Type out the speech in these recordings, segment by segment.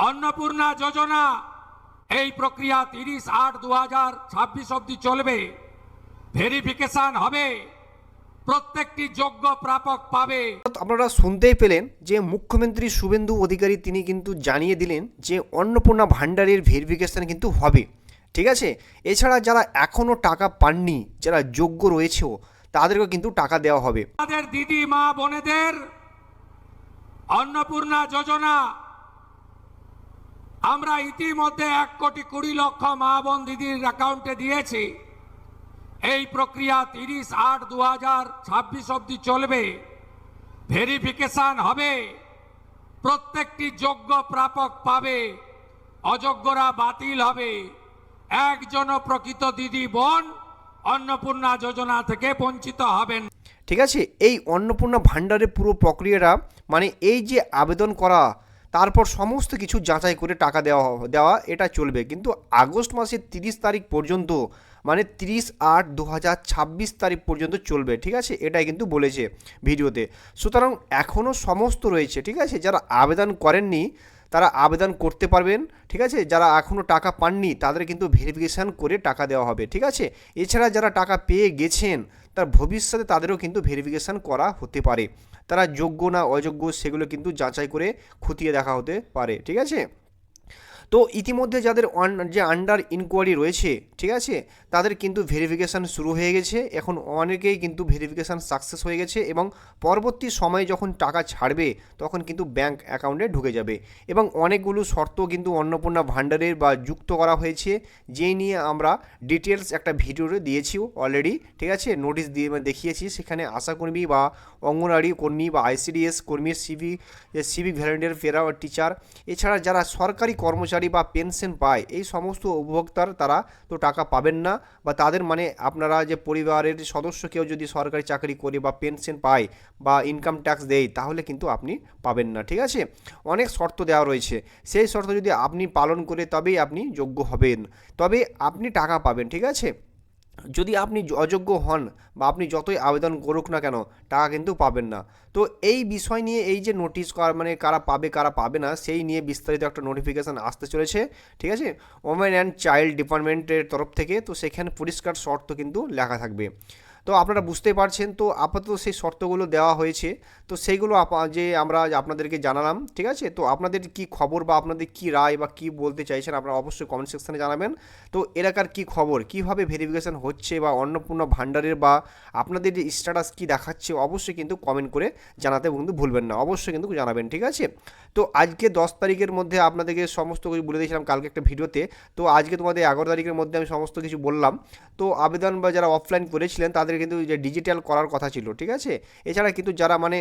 অন্নপূর্ণা যোজনা এই প্রক্রিয়া 30/8/2026 অবধি চলবে। ভেরিফিকেশন হবে, প্রত্যেকটি যোগ্য প্রাপক পাবে। আপনারা শুনতেই পেলেন যে মুখ্যমন্ত্রী শুভেন্দু অধিকারী তিনি কিন্তু জানিয়ে দিলেন যে অন্নপূর্ণা ভাণ্ডারের ভেরিফিকেশন কিন্তু হবে। ঠিক আছে, এছাড়া যারা এখনও টাকা পাননি, যারা যোগ্য রয়েছেও, তাদেরকেও কিন্তু টাকা দেওয়া হবে। আমাদের দিদি মা বোনেদের অন্নপূর্ণা যোজনা আমরা ইতিমধ্যে 1,20,00,000 মা বোন দিদির অ্যাকাউন্টে দিয়েছি। এই প্রক্রিয়া 30/8/2026 অবধি চলবে। ভেরিফিকেশন হবে, প্রত্যেকটি যোগ্য প্রাপক পাবে, অযোগ্যরা বাতিল হবে। একজনও প্রকৃত দিদি বোন অন্নপূর্ণা যোজনা থেকে বঞ্চিত হবেন। ঠিক আছে, এই অন্নপূর্ণা ভাণ্ডারের পুরো প্রক্রিয়াটা মানে এই যে আবেদন করা, তারপর সমস্ত কিছু যাচাই করে টাকা দেওয়া এটা চলবে, কিন্তু আগস্ট মাসের 30 তারিখ পর্যন্ত, মানে 30/8/2026 তারিখ পর্যন্ত চলবে। ঠিক আছে, এটাই কিন্তু বলেছে ভিডিওতে। সুতরাং এখনও সমস্ত রয়েছে। ঠিক আছে, যারা আবেদন করেননি তারা আবেদন করতে পারবেন। ঠিক আছে, যারা এখনও টাকা পাননি তাদের কিন্তু ভেরিফিকেশান করে টাকা দেওয়া হবে। ঠিক আছে, এছাড়া যারা টাকা পেয়ে গেছেন তার ভবিষ্যতে তাদেরও কিন্তু ভেরিফিকেশান করা হতে পারে। তারা যোগ্য না অযোগ্য সেগুলো কিন্তু যাচাই করে খতিয়ে দেখা হতে পারে। ঠিক আছে, তো ইতিমধ্যে যাদের যে আন্ডার ইনকোয়ারি রয়েছে, ঠিক আছে, তাদের কিন্তু ভেরিফিকেশান শুরু হয়ে গেছে। এখন অনেকেই কিন্তু ভেরিফিকেশান সাকসেস হয়ে গেছে এবং পরবর্তী সময়ে যখন টাকা ছাড়বে তখন কিন্তু ব্যাংক অ্যাকাউন্টে ঢুকে যাবে। এবং অনেকগুলো শর্ত কিন্তু অন্নপূর্ণা ভাণ্ডারের বা যুক্ত করা হয়েছে, যে নিয়ে আমরা ডিটেলস একটা ভিডিওতে দিয়েছিও অলরেডি। ঠিক আছে, নোটিশ দিয়ে দেখিয়েছি। সেখানে আশাকর্মী বা অঙ্গনওয়াড়ি কর্মী বা আইসিডিএস কর্মীর সিভিক ভলেন্টিয়ার ফেরা টিচার, এছাড়া যারা সরকারি কর্মচারী বা পেনশন পায়, এই সমস্ত উপভোক্তার তারা তো টাকা পাবেন না। বা তাদের মানে আপনারা যে পরিবারের সদস্য কেউ যদি সরকারি চাকরি করে বা পেনশন পায় বা ইনকাম ট্যাক্স দেয়, তাহলে কিন্তু আপনি পাবেন না। ঠিক আছে, অনেক শর্ত দেওয়া রয়েছে। সেই শর্ত যদি আপনি পালন করে তবেই আপনি যোগ্য হবেন, তবে আপনি টাকা পাবেন। ঠিক আছে, যদি আপনি অযোগ্য হন বা আপনি যতই আবেদন করুক না কেন, টাকা কিন্তু পাবেন না। তো এই বিষয় নিয়ে এই যে নোটিশ মানে কারা পাবে কারা পাবে না, সেই নিয়ে বিস্তারিত একটা নোটিফিকেশান আসতে চলেছে। ঠিক আছে, ওমেন অ্যান্ড চাইল্ড ডিপার্টমেন্টের তরফ থেকে। তো সেখানে পরিষ্কার শর্ত কিন্তু লেখা থাকবে। তো আপনারা বুঝতেই পারছেন, তো আপাতত সেই শর্তগুলো দেওয়া হয়েছে। তো সেইগুলো যে আমরা আপনাদেরকে জানালাম। ঠিক আছে, তো আপনাদের কি খবর বা আপনাদের কি রায় বা কি বলতে চাইছেন আপনারা অবশ্যই কমেন্ট সেকশানে জানাবেন। তো এলাকার কি খবর, কিভাবে ভেরিফিকেশান হচ্ছে বা অন্নপূর্ণা ভাণ্ডারের বা আপনাদের যে স্ট্যাটাস কী দেখাচ্ছে, অবশ্যই কিন্তু কমেন্ট করে জানাতে কিন্তু ভুলবেন না, অবশ্যই কিন্তু জানাবেন। ঠিক আছে, তো আজকে 10 তারিখের মধ্যে আপনাদেরকে সমস্ত কিছু বলে দিয়েছিলাম কালকে একটা ভিডিওতে। তো আজকে তোমাদের 11 তারিখের মধ্যে আমি সমস্ত কিছু বললাম। তো আবেদন বা যারা অফলাইন করেছিলেন তাদের কিন্তু যে ডিজিটাল করার কথা ছিল। ঠিক আছে, এছাড়া কিন্তু যারা মানে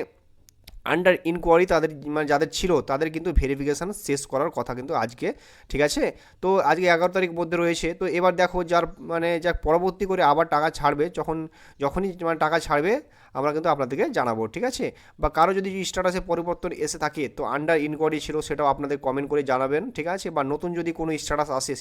আন্ডার ইনকোয়ারি তাদের মানে যাদের ছিল তাদের কিন্তু ভেরিফিকেশান শেষ করার কথা কিন্তু আজকে। ঠিক আছে, তো আজকে 11 তারিখ মধ্যে রয়েছে। তো এবার দেখো যার মানে যা পরবর্তী করে আবার টাকা ছাড়বে, যখনই মানে টাকা ছাড়বে আমরা কিন্তু আপনাদেরকে জানাবো। ঠিক আছে, বা কারো যদি স্ট্যাটাসে পরিবর্তন এসে থাকে, তো আন্ডার ইনকোয়ারি ছিল সেটাও আপনাদের কমেন্ট করে জানাবেন। ঠিক আছে, বা নতুন যদি কোনো স্ট্যাটাস আসে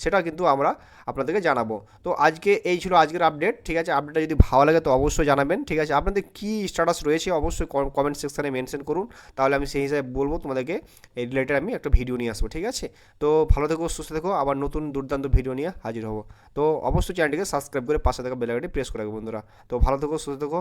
সেটাও কিন্তু আমরা আপনাদেরকে জানাবো। তো আজকে এই ছিল আজকের আপডেট। ঠিক আছে, আপডেটটা যদি ভালো লাগে তো অবশ্যই জানাবেন। ঠিক আছে, আপনাদের কী স্ট্যাটাস রয়েছে অবশ্যই কমেন্ট সেকশানে মেনশন করুন, তাহলে আমি সেই হিসাবে বলবো তোমাদেরকে এই রিলেটেড আমি একটা ভিডিও নিয়ে আসবো। ঠিক আছে, তো ভালো থেকো, সুস্থ থেকো, আবার নতুন দুর্দান্ত ভিডিও নিয়ে হাজির হবো। তো অবশ্যই চ্যানেলটিকে সাবস্ক্রাইব করে পাশে থাকা বেল আইকনটি প্রেস করে রাখবো বন্ধুরা। তো ভালো থেকো, সুস্থ থেকো।